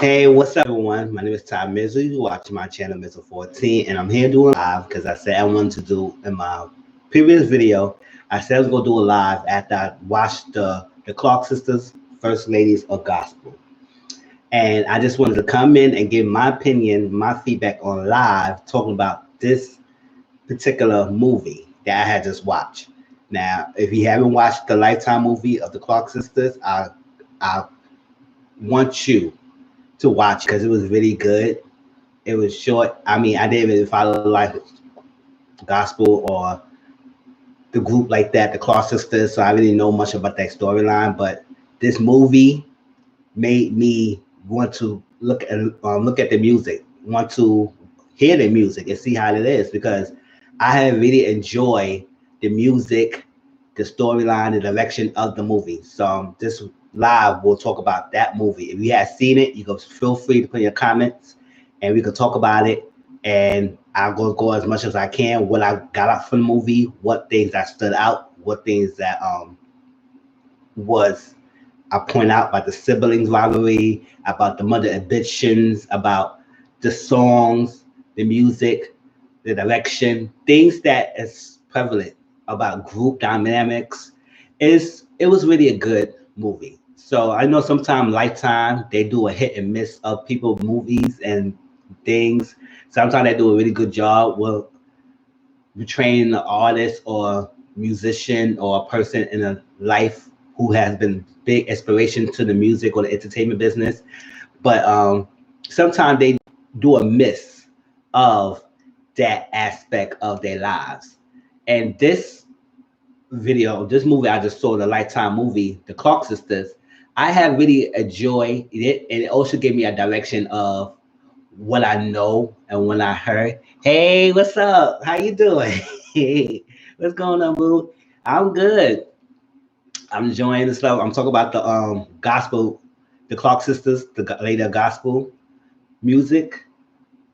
Hey, what's up, everyone? My name is Mizzle. You watching my channel, Mizzle 14, and I'm here doing live because I said I wanted to do in my previous video. I said I was gonna do a live after I watched the Clark Sisters, First Ladies of Gospel, and I just wanted to come in and give my opinion, my feedback on live, talking about this particular movie that I had just watched. Now, if you haven't watched the Lifetime movie of the Clark Sisters, I want you to watch because it was really good. It was short. I mean, I didn't really follow like gospel or the group like that, the Clark Sisters, so I really know much about that storyline. But this movie made me want to look at the music, want to hear the music and see how it is because I have really enjoyed the music, the storyline, the direction of the movie. So this live we'll talk about that movie. If you have seen it, you can feel free to put your comments and we can talk about it. And I'll go as much as I can. What I got out from the movie, what things that stood out, what things that was I point out about the siblings rivalry, about the mother ambitions, about the songs, the music, the direction, things that is prevalent about group dynamics. It was really a good movie. So I know sometimes Lifetime they do a hit and miss of people movies and things. Sometimes they do a really good job with portraying an artist or musician or a person in a life who has been big inspiration to the music or the entertainment business. But sometimes they do a miss of that aspect of their lives. And this movie I just saw, the Lifetime movie, the Clark Sisters, I have really enjoyed it, and it also gave me a direction of what I know and when I heard. Hey, what's up? How you doing? Hey, what's going on, boo? I'm good. I'm enjoying the stuff. I'm talking about the gospel, the Clark Sisters, the later gospel music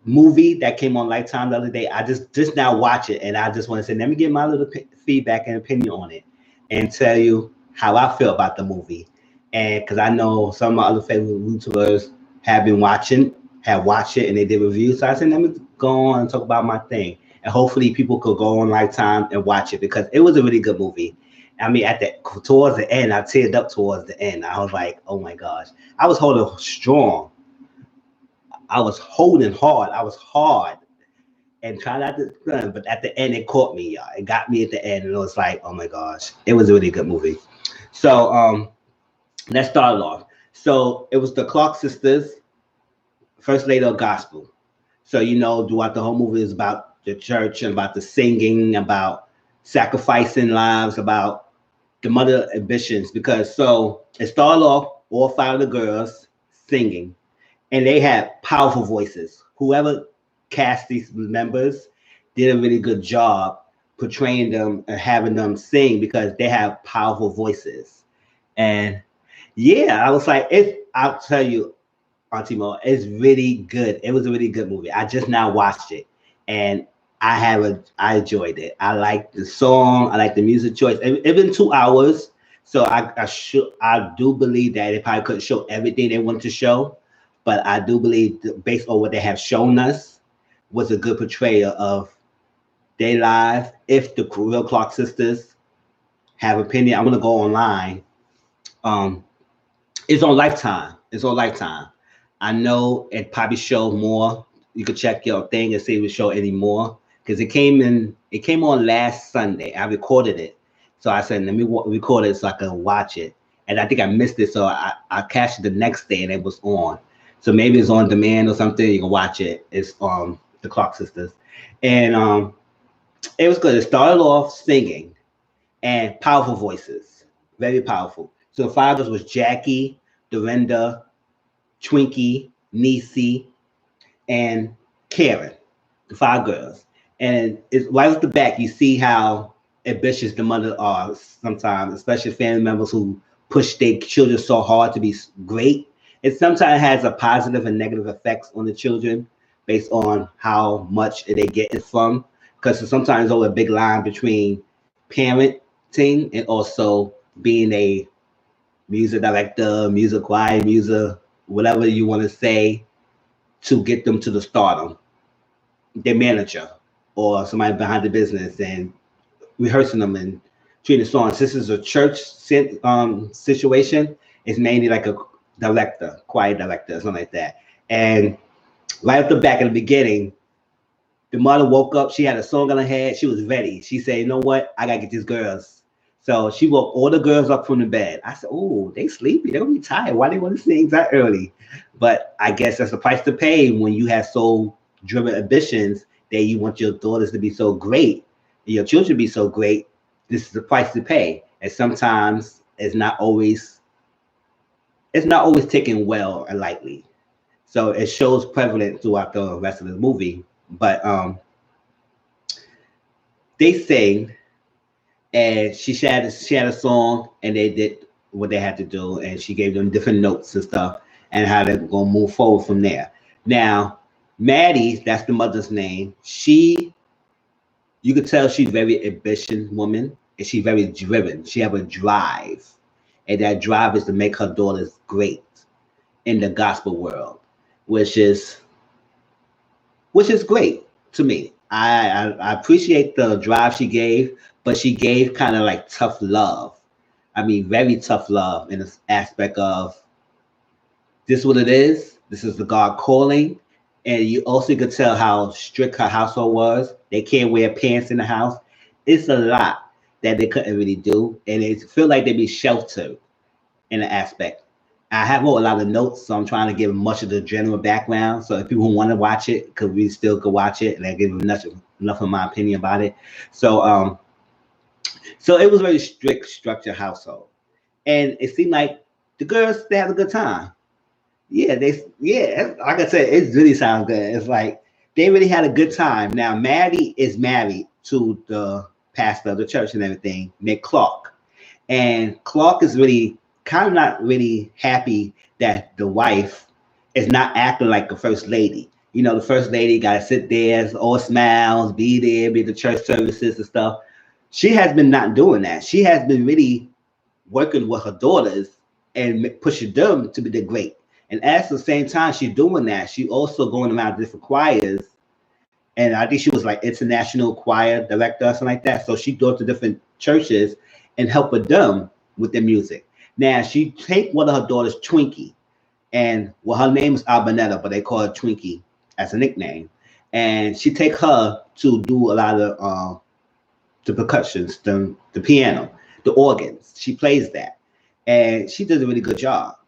movie that came on Lifetime the other day. I just now watch it, and I just want to say, let me give my little feedback and opinion on it, and tell you how I feel about the movie. And because I know some of my other favorite YouTubers have been have watched it, and they did reviews. So I said, let me go on and talk about my thing, and hopefully people could go on Lifetime and watch it because it was a really good movie. I mean, towards the end, I teared up towards the end. I was like, oh my gosh, I was holding strong. I was holding hard. I was hard and trying not to run, but at the end, it caught me. Y'all. It got me at the end, and it was like, oh my gosh, it was a really good movie. So let's start it off. So it was the Clark Sisters, First Lady of Gospel. So throughout the whole movie is about the church and about the singing, about sacrificing lives, about the mother ambitions. Because so it started off all five of the girls singing, and they had powerful voices. Whoever cast these members did a really good job portraying them and having them sing because they have powerful voices. And yeah, I was like, I'll tell you, Auntie Mo, it's really good. It was a really good movie. I just now watched it, and I enjoyed it. I like the song. I like the music choice. It's been 2 hours, so I do believe that they probably couldn't show everything they wanted to show, but I do believe based on what they have shown us was a good portrayal of their life. If the real Clark Sisters have opinion, I'm gonna go online. Um, it's on Lifetime. It's on Lifetime. I know it probably show more. You could check your thing and see if it show any more because it came in. It came on last Sunday. I recorded it, so I said let me record it so I can watch it. And I think I missed it, so I catched it the next day and it was on. So maybe it's on demand or something. You can watch it. It's the Clark Sisters, and it was good. It started off singing and powerful voices, very powerful. So the fathers was Jackie, Dorinda, Twinkie, Lisi, and Karen, the five girls. And it's right off the back, you see how ambitious the mother are sometimes, especially family members who push their children so hard to be great. It sometimes has a positive and negative effects on the children based on how much they get it from. Because sometimes there's a big line between parenting and also being a music director, music choir, music whatever you want to say, to get them to the stardom. Their manager or somebody behind the business and rehearsing them and treating the songs. This is a church situation. It's mainly like a director, choir director, something like that. And right off the back in the beginning, the mother woke up. She had a song on her head. She was ready. She said, "You know what? I gotta get these girls." So she woke all the girls up from the bed. I said, "Oh, they sleepy. They're gonna be tired. Why they want to sing that early?" But I guess that's the price to pay when you have so driven ambitions that you want your daughters to be so great, and your children to be so great. This is the price to pay, and sometimes it's not always taken well and lightly. So it shows prevalent throughout the rest of the movie. But they sang, and she had a song, and they did what they had to do, and she gave them different notes and stuff, and how they're gonna move forward from there. Now, Maddie, that's the mother's name. You could tell she's very ambitious woman, and she's very driven. She have a drive, and that drive is to make her daughters great in the gospel world, which is great to me. I appreciate the drive she gave, but she gave kind of like tough love. I mean, very tough love in this aspect of this is what it is. This is the God calling. And you also could tell how strict her household was. They can't wear pants in the house. It's a lot that they couldn't really do. And it feel like they be sheltered in an aspect. I have wrote a lot of notes, so I'm trying to give much of the general background. So if people want to watch it, because we still could watch it, and I give enough of my opinion about it. So it was a very strict, structured household, and it seemed like the girls they had a good time. Yeah, like I said, it really sounds good. It's like they really had a good time. Now Maddie is married to the pastor of the church and everything, Nick Clark, and Clark is really kind of not really happy that the wife is not acting like the first lady. You know, the first lady got to sit there, all smiles, be there, be at the church services and stuff. She has been not doing that. She has been really working with her daughters and pushing them to be the great. And at the same time she's doing that, she also going around different choirs. And I think she was like international choir director or something like that. So she goes to different churches and help with them with their music. Now she take one of her daughters, Twinkie, and well, her name is Albanetta, but they call her Twinkie as a nickname. And she take her to do a lot of the percussions, the piano, the organs. She plays that, and she does a really good job.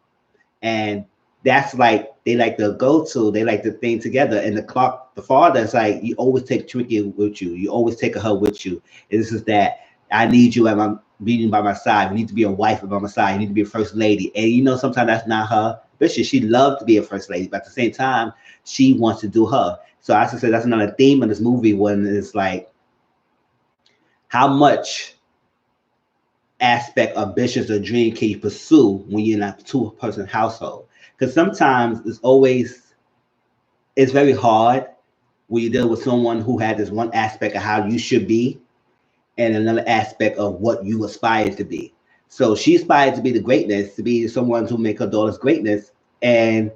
And that's like they like to go to, they like to thing together. And the father is like, you always take Twinkie with you. You always take her with you. And this is that. I need you at my being by my side. You need to be a wife by my side. You need to be a first lady. And you know, sometimes that's not her ambition. She loved to be a first lady, but at the same time, she wants to do her. So I should say that's another theme in this movie when it's like how much aspect of ambitions or dream can you pursue when you're in a two-person household? Because sometimes it's very hard when you deal with someone who had this one aspect of how you should be and another aspect of what you aspire to be. So she aspired to be the greatness, to be someone who make her daughter's greatness, and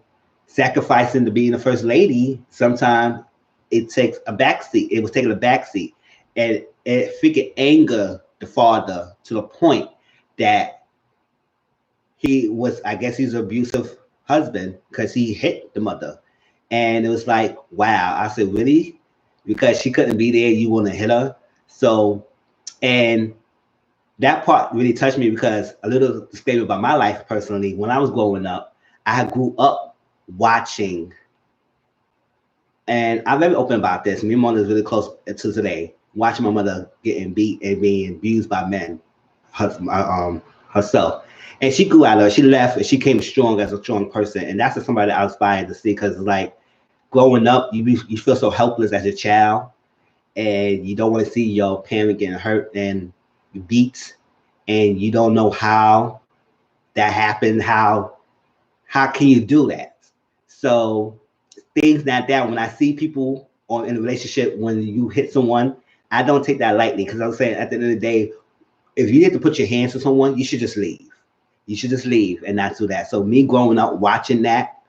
sacrificing to being the first lady. Sometimes it takes a backseat. It was taking a backseat, and it freaking anger the father to the point that he was, I guess, he's an abusive husband because he hit the mother, and it was like, wow. I said, really? Because she couldn't be there, you want to hit her? So. And that part really touched me because a little statement about my life personally, when I was growing up, I grew up watching, and I'm very open about this. Me and mother is really close to today, watching my mother getting beat and being abused by men, herself. And she grew out of it. She left and she came strong as a strong person. And that's somebody I aspired to see because, like, growing up, you feel so helpless as a child. And you don't want to see your parent getting hurt and beat, and you don't know how that happened. How can you do that? So things like that. When I see people in a relationship, when you hit someone, I don't take that lightly because I'm saying at the end of the day, if you need to put your hands on someone, you should just leave. You should just leave and not do that. So me growing up watching that,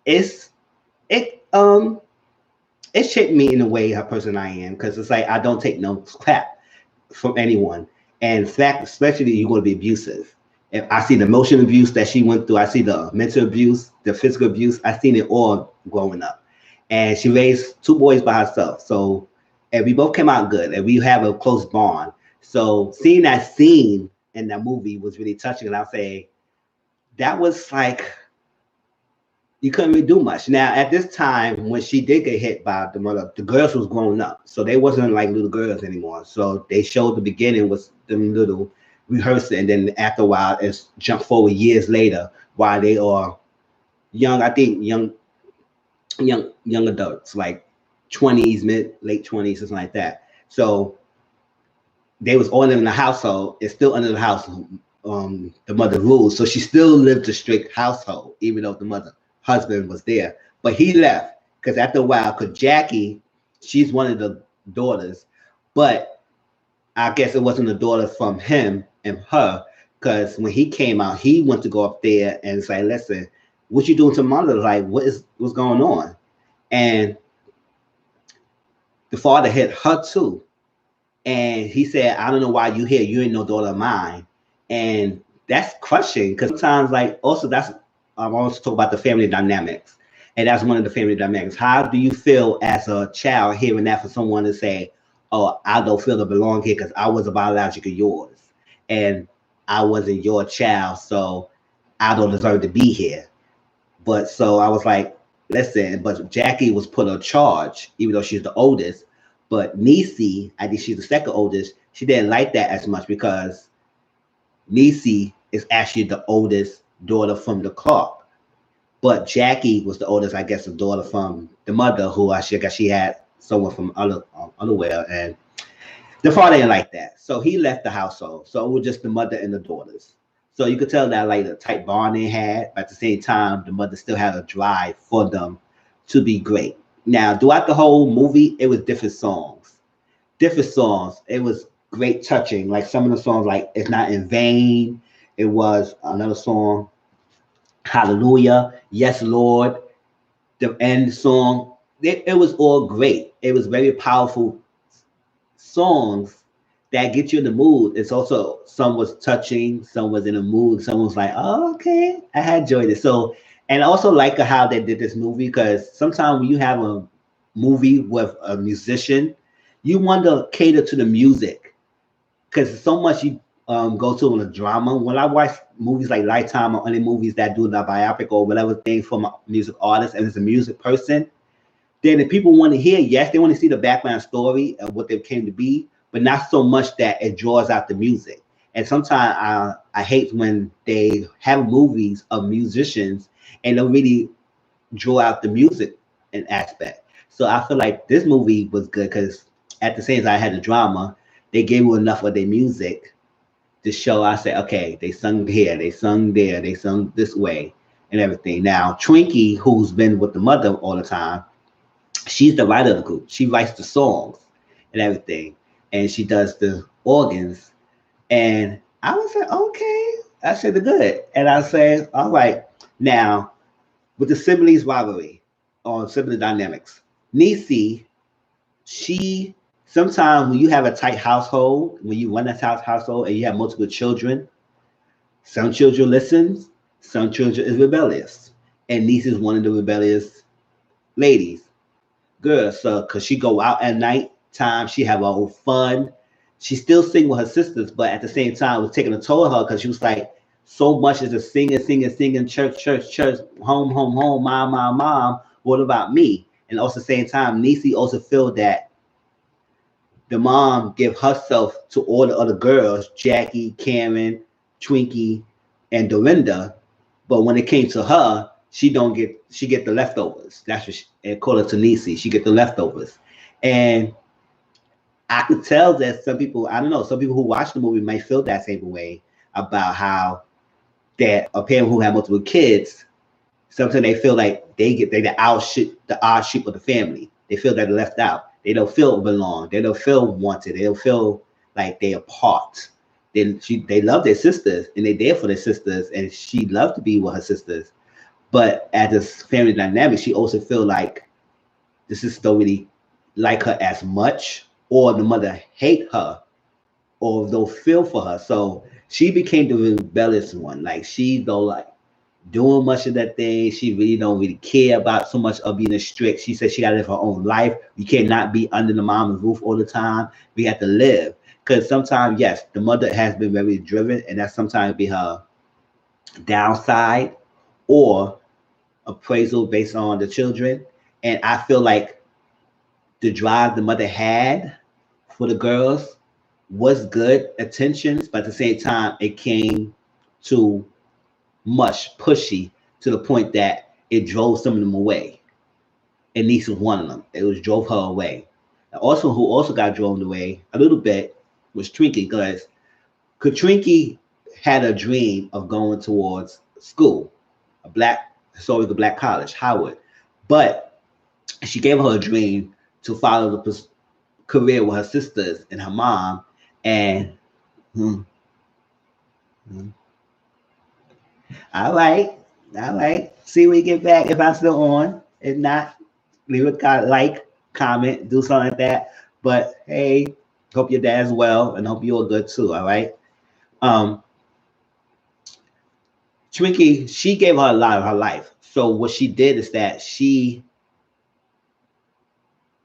it's it it shaped me in the way a person I am, because it's like I don't take no crap from anyone. And in fact, especially you're going to be abusive. If I see the emotional abuse that she went through, I see the mental abuse, the physical abuse. I seen it all growing up. And she raised two boys by herself. So, and we both came out good, and we have a close bond. So seeing that scene in that movie was really touching. And I'll say that was like you couldn't really do much. Now, at this time, when she did get hit by the mother, the girls was grown up, so they wasn't like little girls anymore. So they showed the beginning was them little rehearsing, and then after a while, it's jump forward years later while they are young. I think young adults, like 20s, mid late 20s, something like that. So they was all in the household. It's still under the house. The mother rules, so she still lived a strict household, even though the mother husband was there. But he left because after a while, because Jackie, she's one of the daughters, but I guess it wasn't a daughter from him and her, because when he came out, he went to go up there and say, listen, what you doing to mother? Like, what's going on? And the father hit her too. And he said, I don't know why you here. You ain't no daughter of mine. And that's crushing, because sometimes, like, also that's, I also talk about the family dynamics. And that's one of the family dynamics. How do you feel as a child hearing that for someone to say, oh, I don't feel to belong here because I was a biological yours and I wasn't your child, so I don't deserve to be here. But so I was like, listen, but Jackie was put on charge, even though she's the oldest. But Nisi, I think she's the second oldest, she didn't like that as much because Nisi is actually the oldest daughter from the Clark. But Jackie was the oldest, I guess, the daughter from the mother, who I guess she had someone from otherwhere. And the father didn't like that. So he left the household. So it was just the mother and the daughters. So you could tell that like the tight bond they had, but at the same time, the mother still had a drive for them to be great. Now, throughout the whole movie, it was different songs. Different songs. It was great touching. Like some of the songs, like It's Not in Vain. It was another song, Hallelujah, Yes, Lord. The end song. It was all great. It was very powerful songs that get you in the mood. It's also, some was touching, some was in the mood, some was like, oh, okay, I had enjoyed it. So, and I also like how they did this movie, because sometimes when you have a movie with a musician, you want to cater to the music, because so much you go to in a drama. When I watch movies like Lifetime or any movies that do the biopic or whatever thing from a music artist and it's a music person, then the people want to hear, yes, they want to see the background story of what they came to be, but not so much that it draws out the music. And sometimes I hate when they have movies of musicians and don't really draw out the music and aspect. So I feel like this movie was good because at the same time I had the drama, they gave you enough of their music to show. I said, okay, they sung here, they sung there, they sung this way and everything. Now, Twinkie, who's been with the mother all the time, she's the writer of the group. She writes the songs and everything, and she does the organs. And I was like, okay, I said the good. And I said, all right. Now, with the siblings rivalry or sibling dynamics, Nisi, she sometimes when you have a tight household, when you run a tight household and you have multiple children, some children listen, some children is rebellious. And Nisi is one of the rebellious ladies. Girl, so because she go out at night time, she have her own fun. She still sing with her sisters, but at the same time, it was taking a toll of her because she was like so much as a singing, church, home, mom. What about me? And also at the same time, Nisi also feel that the mom give herself to all the other girls, Jackie, Karen, Twinkie, and Dorinda, but when it came to her, she get the leftovers. That's what and call it to Nisi. She get the leftovers. And I could tell that some people, I don't know, some people who watch the movie might feel that same way about how that a parent who have multiple kids, sometimes they feel like they the odd sheep of the family. They feel that they're left out. They don't feel belong. They don't feel wanted. They don't feel like they're a part. They love their sisters and they there for their sisters, and she loved to be with her sisters. But at this family dynamic, she also feel like the sister don't really like her as much, or the mother hate her, or don't feel for her. So she became the rebellious one. Like she don't like doing much of that thing. She really don't really care about so much of being strict. She said she got to live her own life. You cannot be under the mama's roof all the time. We have to live. Because sometimes, yes, the mother has been very driven, and that sometimes be her downside or appraisal based on the children. And I feel like the drive the mother had for the girls was good attentions, but at the same time, it came to much pushy to the point that it drove some of them away. And Niece was one of them. It was drove her away. And also, who also got driven away a little bit was Twinkie, because Twinkie had a dream of going towards school, historical black college, Howard. But she gave her a dream to follow the career with her sisters and her mom. And hmm, hmm. All right, all right. See when you get back if I'm still on. If not, leave a like, comment, do something like that. But hey, hope your dad's well and hope you're good too. All right. Um, Twinkie, she gave her a lot of her life. So what she did is that she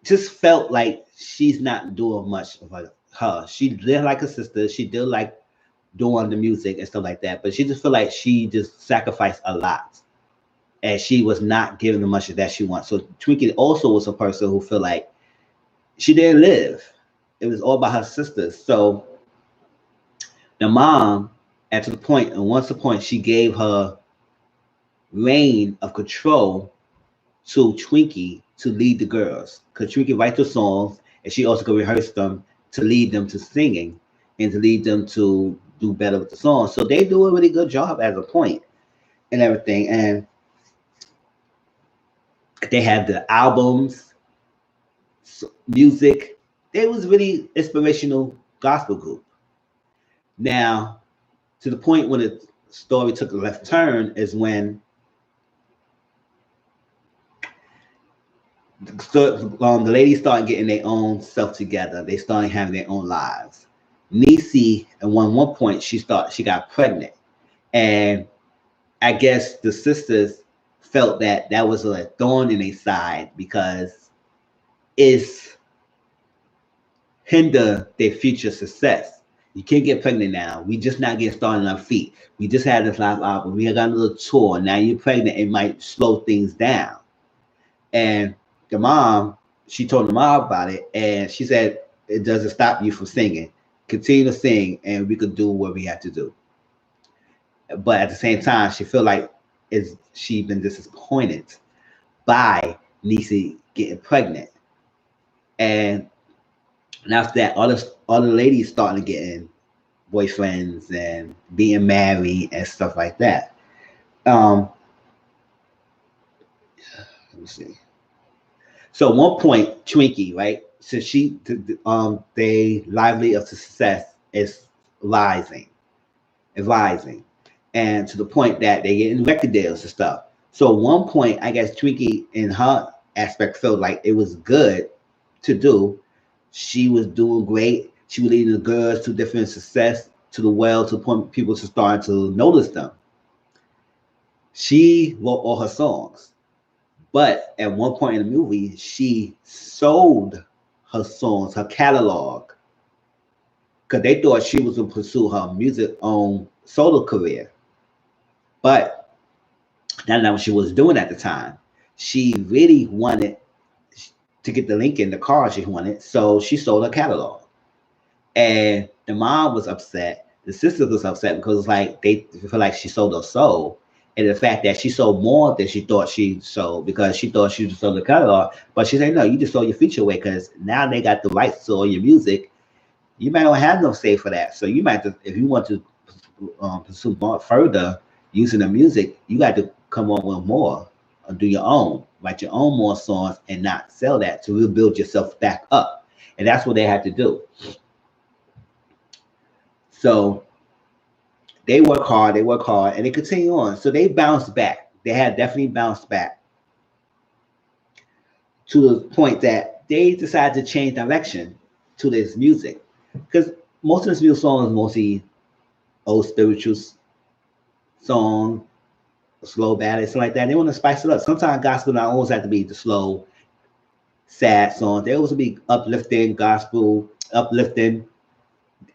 just felt like she's not doing much of her. She did like her sister. She did like doing the music and stuff like that. But she just felt like she just sacrificed a lot, and she was not giving the much that she wants. So Twinkie also was a person who felt like she didn't live. It was all about her sisters. So the mom, at the point, and once the point, she gave her reign of control to Twinkie to lead the girls. Because Twinkie writes the songs, and she also could rehearse them to lead them to singing and to lead them to do better with the songs. So they do a really good job as a point and everything. And they had the albums, music. They was really inspirational gospel group. Now, to the point when the story took a left turn is when the ladies started getting their own stuff together. They started having their own lives. Lisi, at one point, she got pregnant, and I guess the sisters felt that that was a thorn in their side because it's hinder their future success. You can't get pregnant now. We just not getting started on our feet. We just had this live album. We got a little tour. Now you're pregnant. It might slow things down. And the mom, she told the mom about it, and she said it doesn't stop you from singing. Continue to sing, and we could do what we have to do. But at the same time, she feel like she been disappointed by Nisi getting pregnant, and after that, all the ladies starting getting boyfriends and being married and stuff like that. Let me see. So at one point, Twinkie, right? So they lively of success is rising, and to the point that they getting record deals and stuff. So at one point, I guess Twinkie in her aspect felt like it was good to do. She was doing great. She was leading the girls to different success to the well to the point people to starting to notice them. She wrote all her songs. But at one point in the movie, she sold her songs, her catalog, because they thought she was going to pursue her music on solo career. But that's not what she was doing at the time. She really wanted to get the Lincoln, the car she wanted, so she sold her catalog. And the mom was upset. The sister was upset because it's like they feel like she sold her soul. And the fact that she sold more than she thought she sold because she thought she just sold the catalog. But she said, no, you just sold your future away because now they got the rights to all your music. You might not have no say for that. So you might, if you want to pursue more further using the music, you got to come up with more or do your own, write your own more songs and not sell that to rebuild yourself back up. And that's what they had to do. So they work hard, and they continue on. So they bounced back. They had definitely bounced back to the point that they decided to change direction to this music. Because most of this music song is mostly old spiritual song, slow ballad, something like that. They want to spice it up. Sometimes gospel not always have to be the slow, sad songs. They also be uplifting gospel, uplifting,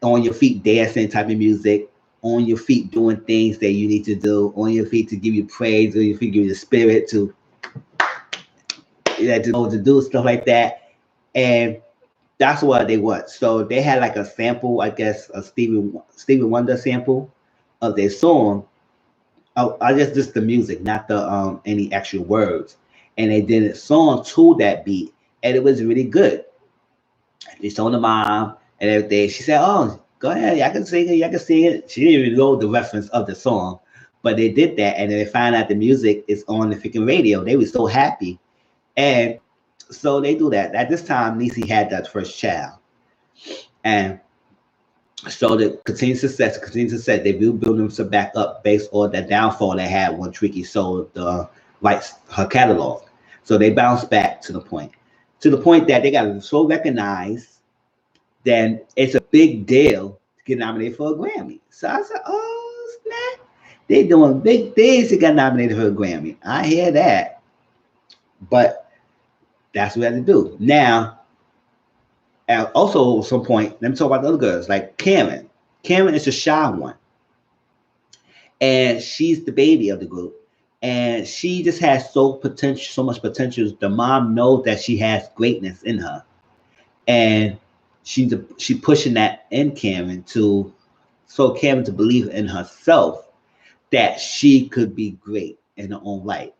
on your feet dancing type of music, on your feet doing things that you need to do, on your feet to give you praise, on your feet give you the spirit to, to know to do stuff like that. And that's what they want. So they had like a sample, I guess, a Stevie Wonder sample of their song. I just the music, not the any actual words. And they did a song to that beat, and it was really good. They told the mom and everything. She said, "Oh, go ahead, y'all can sing it, y'all can sing it." She didn't even know the reference of the song, but they did that, and then they found out the music is on the freaking radio. They were so happy, and so they do that. At this time, Lisi had that first child, and so the continued success, they will build themselves back up based on that downfall they had when Twiggy sold the rights, her catalog. So they bounced back to the point that they got so recognized, then it's a big deal to get nominated for a Grammy. So I said, oh, snap. They doing big things to get nominated for a Grammy. I hear that. But that's what we have to do. Now, also at some point, let me talk about the other girls, like Karen. Karen is the shy one. And she's the baby of the group. And she just has so much potential. The mom knows that she has greatness in her. And she pushing that in Karen to believe in herself that she could be great in her own right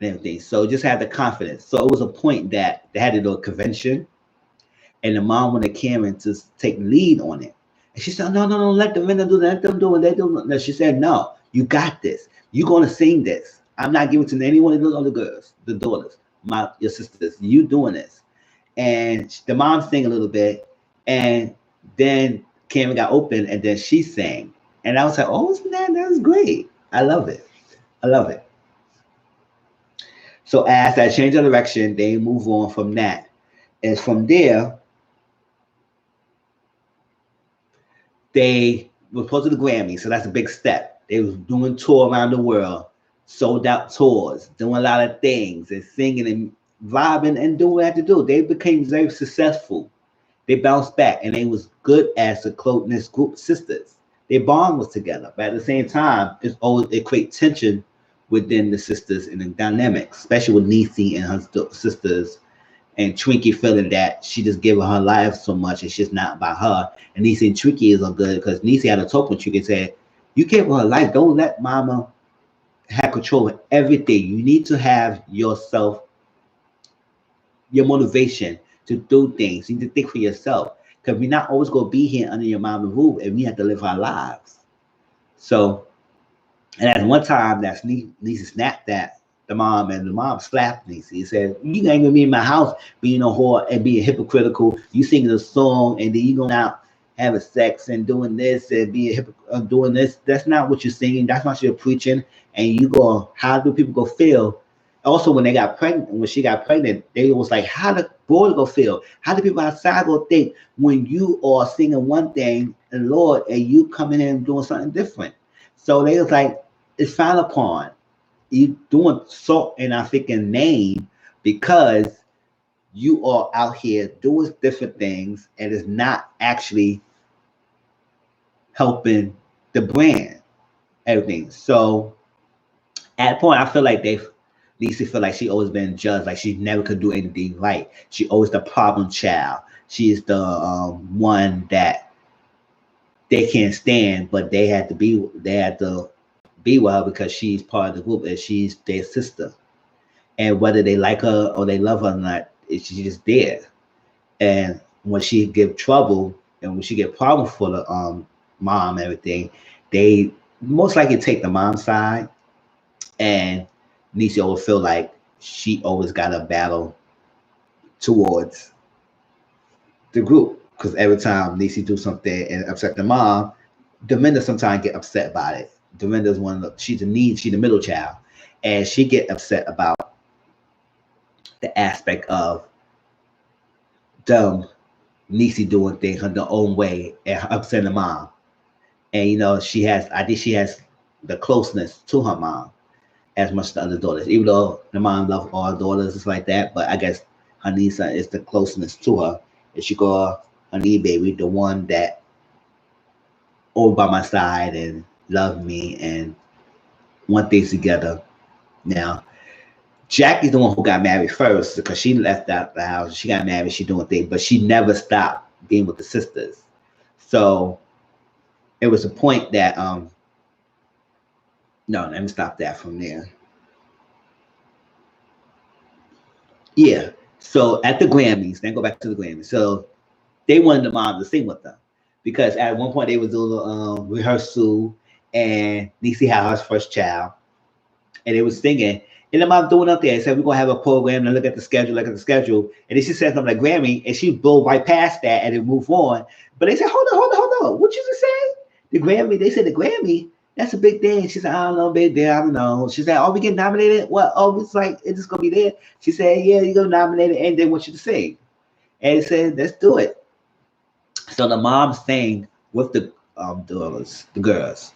and everything. So just have the confidence. So it was a point that they had to do a convention, and the mom wanted Karen to take lead on it. And she said, no, let the men do that. Let them do it. They do it. She said, no, you got this. You're going to sing this. I'm not giving it to any one of the other girls, the daughters, your sisters. You doing this. And the mom sang a little bit, and then Karen got open, and then she sang. And I was like, oh, that was great. I love it. So as I change of direction, they move on from that. And from there, they were supposed to the Grammy. So that's a big step. They was doing tour around the world, sold out tours, doing a lot of things, and singing and vibing and doing what they had to do. They became very successful. They bounced back, and they was good as a closeness group sisters. Their bond was together, but at the same time, it creates tension within the sisters and the dynamics, especially with Lisi and her sisters, and Twinkie feeling that she just giving her life so much, it's just not about her. And Lisi and Twinkie is good because Lisi had a talk with Twinkie and said, "You gave her life. Don't let Mama have control of everything. You need to have yourself, your motivation to do things. You need to think for yourself, because we're not always going to be here under your mama's roof, and we have to live our lives." So, and at one time, that's Lisa snapped at the mom, and the mom slapped Lisa. He said, "You ain't gonna be in my house being a whore and being hypocritical. You singing a song, and then you going out having sex and doing this and being doing this. That's not what you're singing. That's not what you're preaching. And you go, how do people go feel?" Also, when she got pregnant, they was like, how the boy go feel? How do people outside go think when you are singing one thing and Lord, and you coming in and doing something different? So they was like, it's frowned upon. You doing salt in our freaking name because you are out here doing different things, and it's not actually helping the brand, everything. So at a point, I feel like Lisa feel like she always been judged, like she never could do anything right. She always the problem child. She is the one that they can't stand, but they had to be with her because she's part of the group and she's their sister. And whether they like her or they love her or not, she's just there. And when she give trouble and when she get problems for the mom and everything, they most likely take the mom's side. And Lisa always feel like she always got a battle towards the group because every time Lisi do something and upset the mom, Dorinda sometimes get upset about it. Dorinda's one of the, she's the middle child, and she get upset about the aspect of dumb Nisi doing things her own way and upsetting the mom. And I think she has the closeness to her mom as much as the other daughters, even though the mom loves all daughters, it's like that. But I guess her Nisa is the closeness to her. And she call her knee baby the one that over by my side and love me and want things together. Now, Jackie's the one who got married first because she left out the house. She got married, she doing things, but she never stopped being with the sisters. So it was a point that no, let me stop that from there. Yeah. So at the Grammys, then go back to the Grammys. So they wanted the mom to sing with them because at one point they was doing a rehearsal and Niecy had her first child and they was singing. And the mom doing up there and said, we're going to have a program and look at the schedule. And then she said something like Grammy and she blew right past that and then move on. But they said, hold on. What you just say? The Grammy, they said the Grammy, that's a big thing. She said, I don't know, big deal. I don't know. She said, are we getting nominated? What? Oh, it's like, it's just going to be there. She said, yeah, you're going to nominate it and they want you to sing. And he said, let's do it. So the mom sang with the daughters, the girls.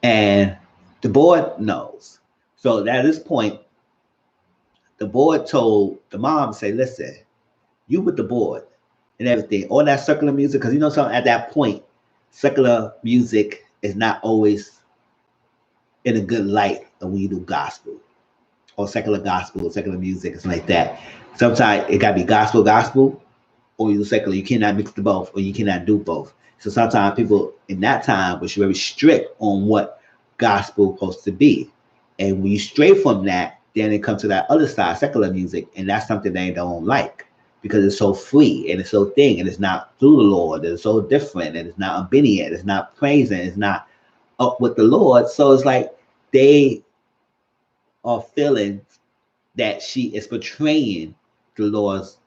And the board knows. So at this point, the board told the mom, say, listen, you with the board and everything, all that secular music, because something at that point, secular music is not always in a good light when you do gospel or secular music, it's like that. Sometimes it gotta be gospel, or you do secular. You cannot mix the both, or you cannot do both. So sometimes people in that time was very strict on what gospel supposed to be. And when you stray from that, then it comes to that other side, secular music, and that's something they don't like because it's so free and it's so thing and it's not through the Lord. It's so different and it's not obedient. It's not praising. It's not up with the Lord. So it's like they are feeling that she is betraying the Lord's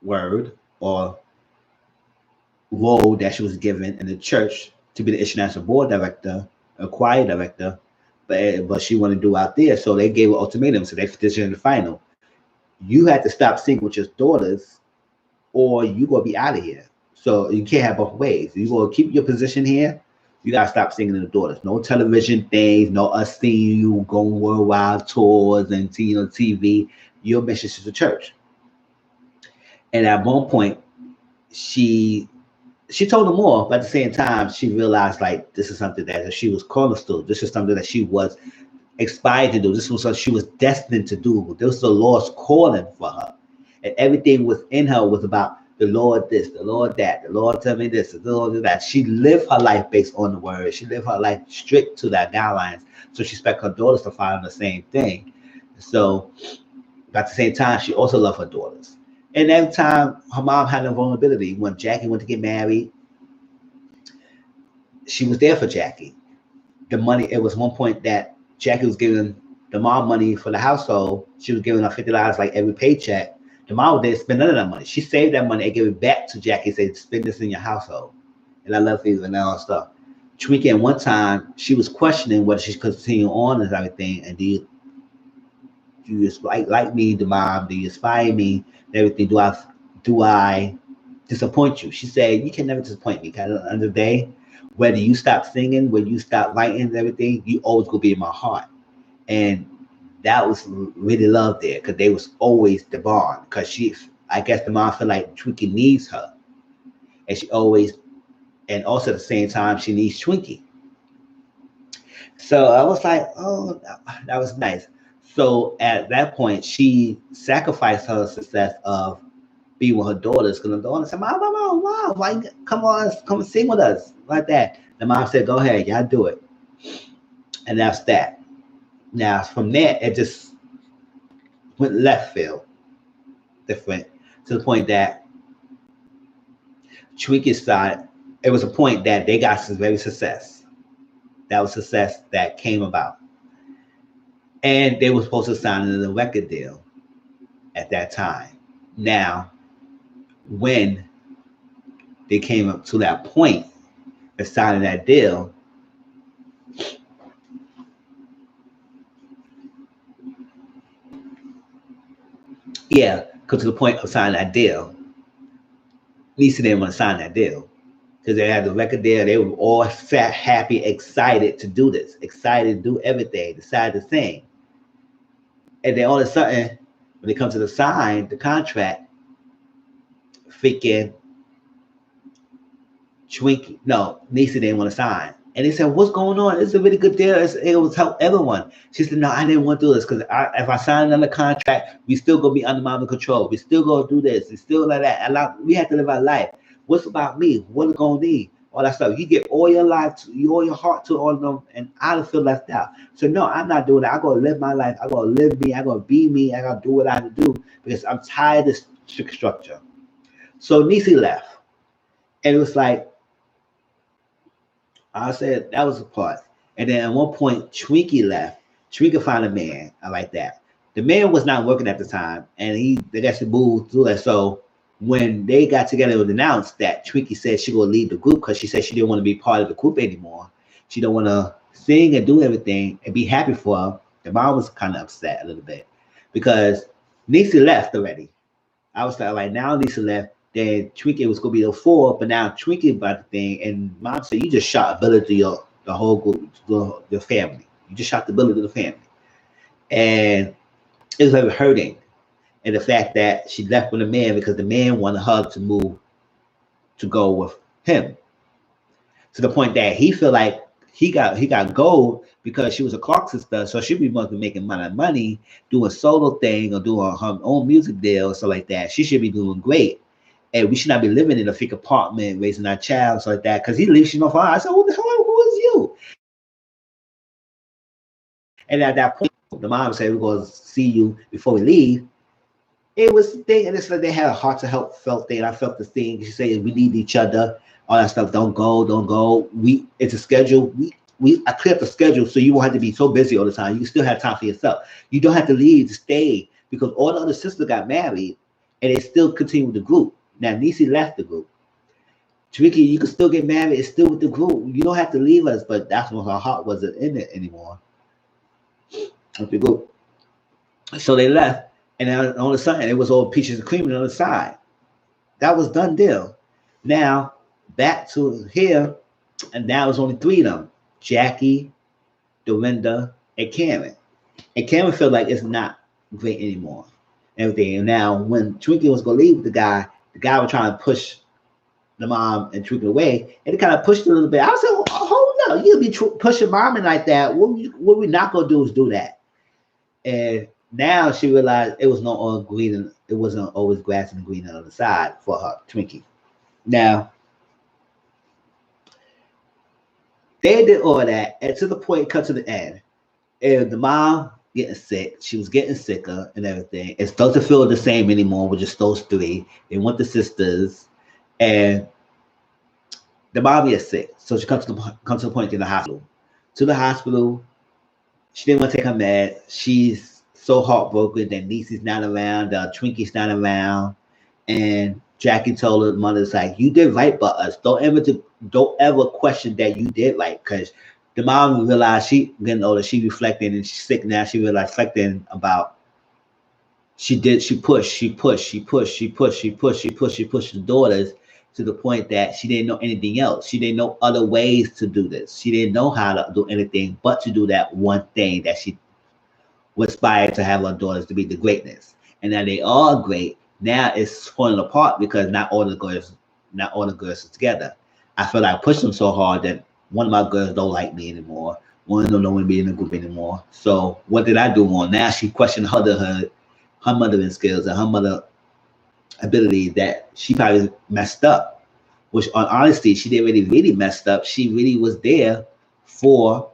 word or role that she was given in the church to be the international board director, a choir director, but she wanted to do out there. So they gave an ultimatum. So they petitioned in the final. You had to stop singing with your daughters or you gonna be out of here. So you can't have both ways. You gonna keep your position here, you gotta stop singing to the daughters. No television things, no us seeing you going worldwide tours and TV. Your mission is the church. And at one point, she told them more, but at the same time, she realized like this is something that she was cornerstone. This is something that she was inspired to do. This was what she was destined to do. This was the Lord's calling for her. And everything within her was about the Lord this, the Lord that, the Lord tell me this, the Lord that. She lived her life based on the word. She lived her life strict to that guidelines. So she expect her daughters to follow the same thing. So at the same time, she also loved her daughters. And every time her mom had no vulnerability, when Jackie went to get married, she was there for Jackie. The money, it was one point that Jackie was giving the mom money for the household. She was giving her $50 like every paycheck. The mom didn't spend none of that money. She saved that money and gave it back to Jackie and said, spend this in your household. And I love things and all that stuff. Twinkie, at one time, she was questioning whether she could continue on and everything. And do you like me, the mom? Do you inspire me? And everything. Do I disappoint you? She said, you can never disappoint me. Because at the end of the day, whether you stop singing, when you stop writing and everything, you always gonna be in my heart. And that was really love there because they was always the bond. Because I guess the mom feel like Twinkie needs her. And she always, and also at the same time, she needs Twinkie. So I was like, oh, that was nice. So at that point, she sacrificed her success of being with her daughters because the daughter said, Mom, wow, why come and sing with us like that. The mom said, go ahead, y'all do it. And that's that. Now from there, it just went left field, different to the point that Twinkie started. It was a point that they got some very success. That was success that came about. And they were supposed to sign another record deal at that time. Now, when they came up to that point of signing that deal, yeah, come to the point of signing that deal, Lisa didn't want to sign that deal because they had the record deal. They were all fat, happy, excited to do this, excited to do everything, decided to sing. And then all of a sudden, when it comes to the contract, freaking Twinkie, no, Nisa didn't want to sign. And they said, what's going on? It's a really good deal. It was help everyone. She said, no, I didn't want to do this because if I sign another contract, we still going to be under my control. We still going to do this. It's still like that. We have to live our life. What's about me? What is going to be? All that stuff. You get all your life, all your heart to all of them, and I don't feel left out. So no, I'm not doing that. I'm going to live my life. I'm going to live me. I'm going to be me. I'm going to do what I have to do because I'm tired of this structure. So Nisi left. And it was like, I said that was the part. And then at one point, Twinkie left. Twinkie found a man. I like that. The man was not working at the time, and they got to move through that. So when they got together, it was announced that Twinkie said she gonna leave the group because she said she didn't want to be part of the group anymore. She don't want to sing and do everything and be happy for her. The mom was kind of upset a little bit because Nisi left already. I was like, now Nisi left. Then Twinkie was gonna be the four, but now Twinkie about the thing, and mom said you just shot ability of the whole group, the family. You just shot the ability of the family, and it was very hurting. And the fact that she left with a man because the man wanted her to go with him, to the point that he feel like he got gold because she was a Clark sister, so she must be making money doing solo thing or doing her own music deal or stuff like that. She should be doing great. And we should not be living in a fake apartment, raising our child, so like that. Because he leaves, I said, who is you? And at that point, the mom said, we're going to see you before we leave. It was the thing, and it's like they had a heart to help felt thing. I felt the thing. She said, we need each other, all that stuff. Don't go. It's a schedule. I clear up the schedule so you won't have to be so busy all the time. You can still have time for yourself. You don't have to leave to stay because all the other sisters got married and they still continue with the group. Now, Nisi left the group. Twiggy, you can still get married. It's still with the group. You don't have to leave us, but that's when her heart wasn't in it anymore. With the group. So they left, and then on the side, it was all peaches and cream on the side. That was done deal. Now, back to here, and now it's only three of them. Jackie, Dorinda, and Karen. And Karen felt like it's not great anymore. Everything. And now, when Twinkie was going to leave the guy was trying to push the mom and Twinkie away, and it kind of pushed a little bit. I was like, hold up, you'll be pushing mom in like that. What we're not going to do is do that. And now she realized it was not all green, it wasn't always grass and green on the side for her, Twinkie. Now, they did all that, and to the point, cut to the end. And the mom getting sick, she was getting sicker and everything. It doesn't feel the same anymore with just those three. They want the sisters, and the mom gets sick. So she comes to the point in the hospital. To the hospital, she didn't want to take her med. She's so heartbroken that Nisi's not around, Twinkie's not around, and Jackie told her mother, "It's like you did right by us. Don't ever question that you did right." Because the mom realized she getting older, she reflecting, and she's sick now. She realized reflecting about she pushed the daughters to the point that she didn't know anything else. She didn't know other ways to do this. She didn't know how to do anything but to do that one thing that she was inspired to have her daughters to be the greatness. And now they are great. Now it's falling apart because not all the girls are together. I feel like I pushed them so hard that one of my girls don't like me anymore. One don't want to be in the group anymore. So what did I do wrong? Now she questioned her mothering skills and her mother ability that she probably messed up. Which on honesty, she didn't really messed up. She really was there for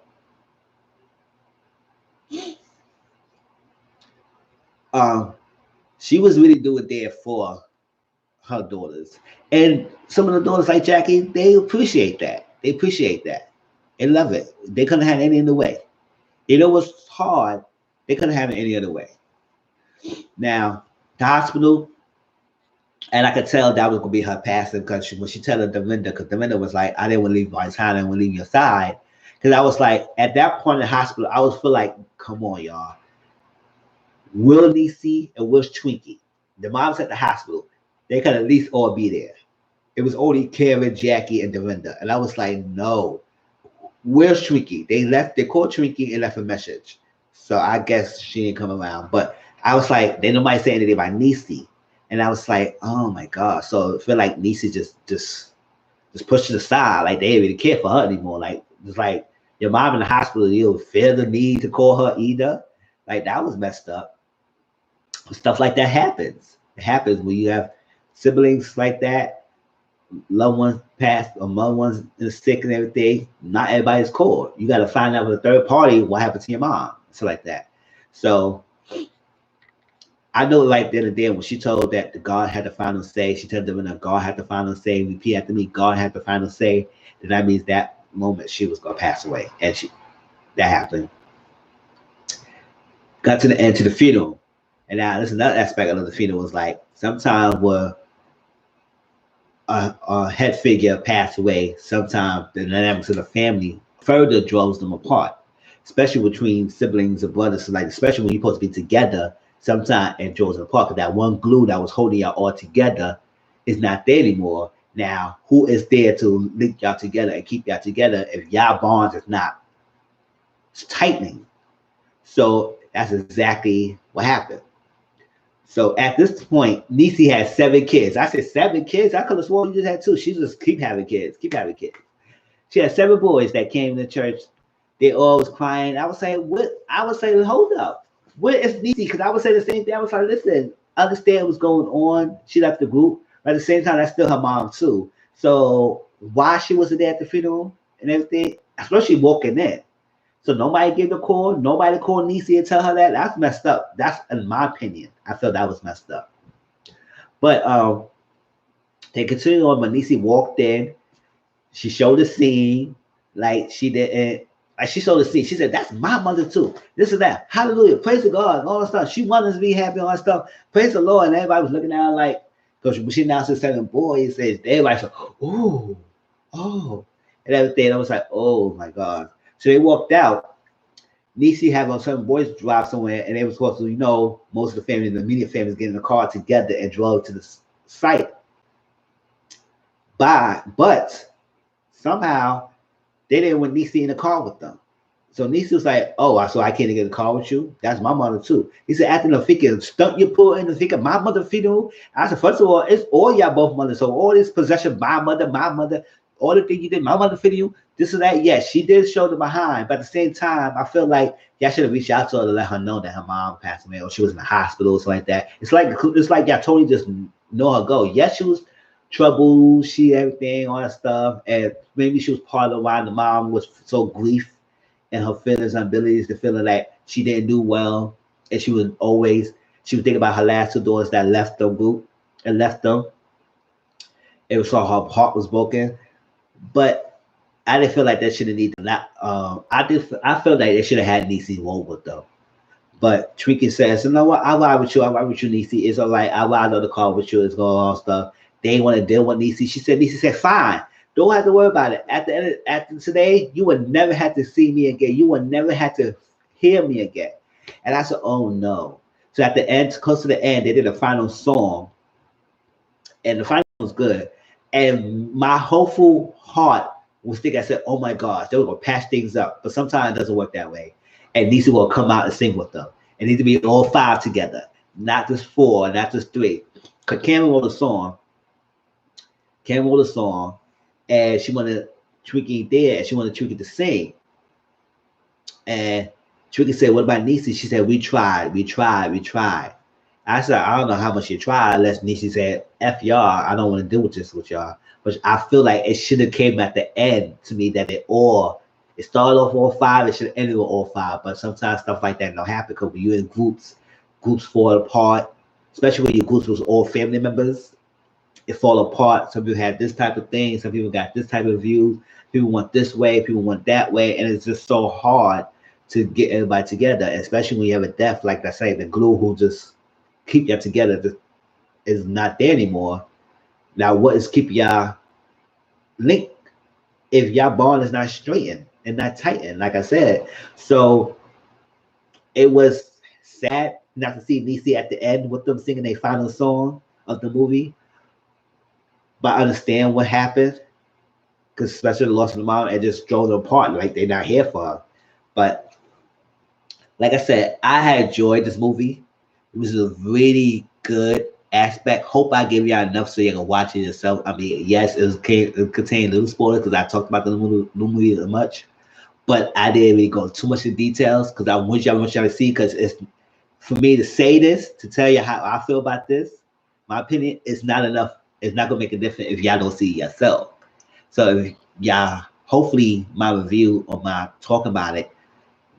she was really doing there for her daughters. And some of the daughters like Jackie, they appreciate that. They love it. They couldn't have it any other way. You know what's hard? They couldn't have it any other way. Now, the hospital, And I could tell that was gonna be her passing because when she tell Dorinda, because Dorinda was like, I didn't want to leave my side, I didn't want to leave your side. Because I was like, at that point in the hospital, I was feel like, come on, y'all. Will Lisi and where's Twinkie? The moms at the hospital, they could at least all be there. It was only Karen, Jackie, and Dorinda. And I was like, no. Where's Twinkie? They called Twinkie and left a message. So I guess she didn't come around. But I was like, they nobody saying anything about Nisi. And I was like, oh my God. So I feel like Nisi just pushed it aside. Like they didn't really care for her anymore. Like it's like your mom in the hospital, you don't feel the need to call her either. Like that was messed up. Stuff like that happens. It happens when you have siblings like that, loved ones passed or loved ones is sick and everything. Not everybody's called. You got to find out with a third party what happened to your mom. So like that. So I know like the other day when she told that the God had the final say, she told them that God had the final say, repeat after me, God had the final say, then that means that moment she was gonna pass away. And that happened. Got to the end to the funeral. And now there's another aspect of the funeral was like sometimes where a head figure passed away, sometimes the dynamics of the family further draws them apart, especially between siblings and brothers. So like especially when you're supposed to be together, sometimes it draws them apart because that one glue that was holding y'all all together is not there anymore. Now, who is there to link y'all together and keep y'all together if y'all bonds is not tightening? So that's exactly what happened. So at this point, Nisi had 7 kids. I said 7 kids. I could have sworn you just had 2. She just keep having kids, keep having kids. She had 7 boys that came to church. They all was crying. I was saying, what? I was saying, hold up. Where is Nisi? Because I would say the same thing. I was like, listen, understand what's going on. She left the group, but at the same time, that's still her mom too. So why she wasn't there at the funeral and everything, especially walking in. So nobody gave the call. Nobody called Nisi and tell her that. That's messed up. That's in my opinion. I feel that was messed up. But they continued on. When Nisi walked in, she showed the scene like she didn't. Like she showed the scene. She said, "That's my mother too. This is that. Hallelujah. Praise the God. And all that stuff. She wanted to be happy. All that stuff. Praise the Lord." And everybody was looking at her like, because when she announced her 7 boys, everybody said, "Oh, oh," and everything. I was like, "Oh my God." So they walked out. Nisi had on 7 boys drive somewhere, and they were supposed to, most of the family, the immediate families, get in the car together and drove to the site. But somehow they didn't want Nisi in the car with them. So Nisi was like, "Oh, so I can't get in the car with you? That's my mother too." He said, "After the figure stunt you put in the figure, my mother funeral." I said, "First of all, it's all y'all both mothers. So all this possession, my mother, all the things you did, my mother funeral, this and that." Yes, she did show the behind, but at the same time, I feel like y'all should have reached out to her to let her know that her mom passed away or she was in the hospital or something like that. It's like y'all totally just know her go. Yes, she was trouble, she everything, all that stuff, and maybe she was part of why the mom was so grief and her feelings and abilities to feel like she didn't do well, and she was thinking about her last 2 daughters that left the group and left them. It was so her heart was broken, but I didn't feel like that should have needed that. I felt like they should have had Nisi roll with them. But Twinkie says, "You know what? I ride with you, Nisi. It's all right. I ride on the car with you. It's going on stuff." They want to deal with Nisi. Nisi said, "Fine. Don't have to worry about it. After today, you would never have to see me again. You would never have to hear me again." And I said, "Oh no." So at the end, close to the end, they did a final song. And the final was good. And my hopeful heart was thinking, I said, "Oh my gosh, they were going to patch things up." But sometimes it doesn't work that way. And Nisi will come out and sing with them. It needs to be all 5 together, not just 4, not just 3. Because Cameron wrote a song. And she wanted Twiggy there, and she wanted Twiggy to sing. And Twiggy said, "What about Nisi?" She said, we tried. I said, "I don't know how much you tried," unless Nisi said, "F y'all, I don't want to deal with this with y'all." But I feel like it should have came at the end to me that it started off all 5, it should have ended with all 5. But sometimes stuff like that don't happen because when you're in groups fall apart, especially when your groups was all family members. It fall apart. Some people have this type of thing. Some people got this type of view. People want this way. People want that way. And it's just so hard to get everybody together, especially when you have a death, like I say, the glue who just keep you together. is not there anymore. Now, what is keeping y'all linked if y'all bond is not straightened and not tightened? Like I said, so it was sad not to see Lisi at the end with them singing their final song of the movie, but I understand what happened because especially the loss of the mom, it just drove them apart. Like they're not here for her. But like I said, I had enjoyed this movie. It was a really good aspect. Hope I give y'all enough so you can watch it yourself. I mean, yes, it contained little spoilers because I talked about the new movie much, but I didn't really go too much in details because I want y'all to see, because it's for me to say this, to tell you how I feel about this. My opinion is not enough. It's not gonna make a difference if y'all don't see it yourself. So if y'all, hopefully my review or my talk about it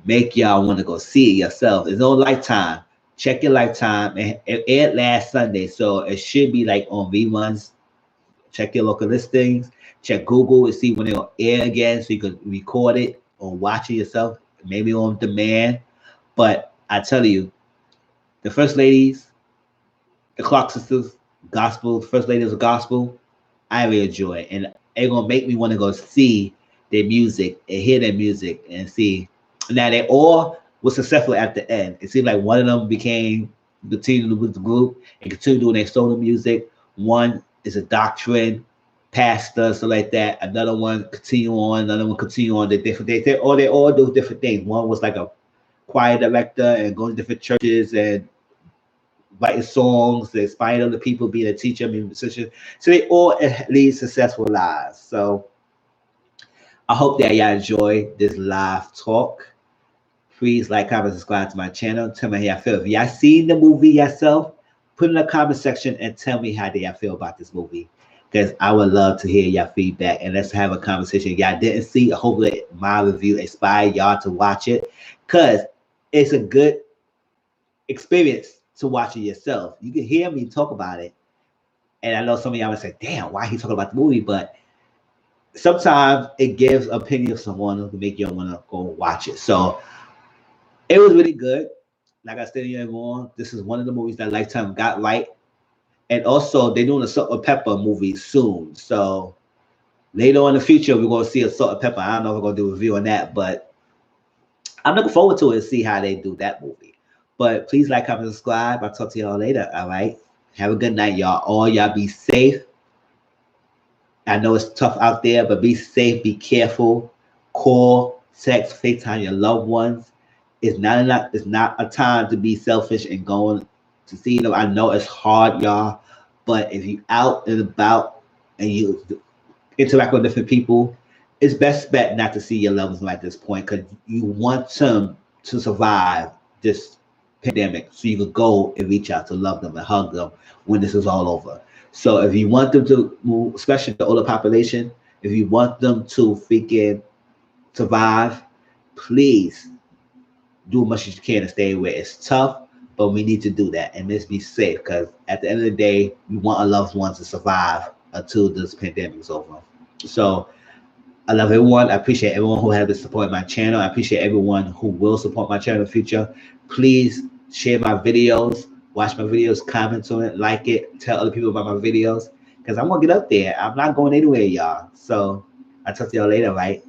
make y'all want to go see it yourself. It's on Lifetime. Check your Lifetime. It aired last Sunday, so it should be like on reruns. Check your local listings. Check Google and see when it'll air again, so you can record it or watch it yourself, maybe on demand. But I tell you, the First Ladies, the Clark Sisters, Gospel, the First Ladies of Gospel, I really enjoy it. And it's going to make me want to go see their music and hear their music and see. Now, they all were successful at the end. It seemed like one of them continued with the group and continued doing their solo music. One is a doctrine, pastor, stuff like that. Another one continue on. Another one continue on. They all do different things. One was like a choir director and going to different churches and writing songs, they inspire other people, being a teacher, being a musician. So they all lead successful lives. So I hope that y'all enjoy this live talk. Please like, comment, subscribe to my channel. Tell me how y'all feel. If y'all seen the movie yourself, put in the comment section and tell me how y'all feel about this movie, because I would love to hear y'all feedback and let's have a conversation. Y'all didn't see, hopefully my review inspired y'all to watch it, because it's a good experience to watch it yourself. You can hear me talk about it, and I know some of y'all would say, damn, why he talking about the movie? But sometimes it gives opinion of someone who can make you want to go watch it. So it was really good. Like I said everyone, this is one of the movies that Lifetime got right. And also they're doing a Salt and Pepper movie soon. So later on in the future, we're going to see a Salt and Pepper. I don't know if we're going to do a review on that, but I'm looking forward to it and see how they do that movie. But please like, comment, subscribe. I'll talk to y'all later. All right. Have a good night, y'all. All y'all be safe. I know it's tough out there, but be safe. Be careful. Call, text, FaceTime your loved ones. It's not a time to be selfish and going to see them. I know it's hard, y'all. But if you out and about and you interact with different people, it's best bet not to see your loved ones at this point, because you want them to survive this pandemic, so you could go and reach out to love them and hug them when this is all over. So if you want them to move, especially the older population, if you want them to freaking survive, please do as much as you can to stay away. It's tough, but we need to do that and let's be safe, because at the end of the day, we want our loved ones to survive until this pandemic is over. So I love everyone. I appreciate everyone who has been supporting my channel. I appreciate everyone who will support my channel in the future. Please share my videos, watch my videos, comment on it, like it, tell other people about my videos, because I want to get up there. I'm not going anywhere, y'all. So I'll talk to y'all later, right?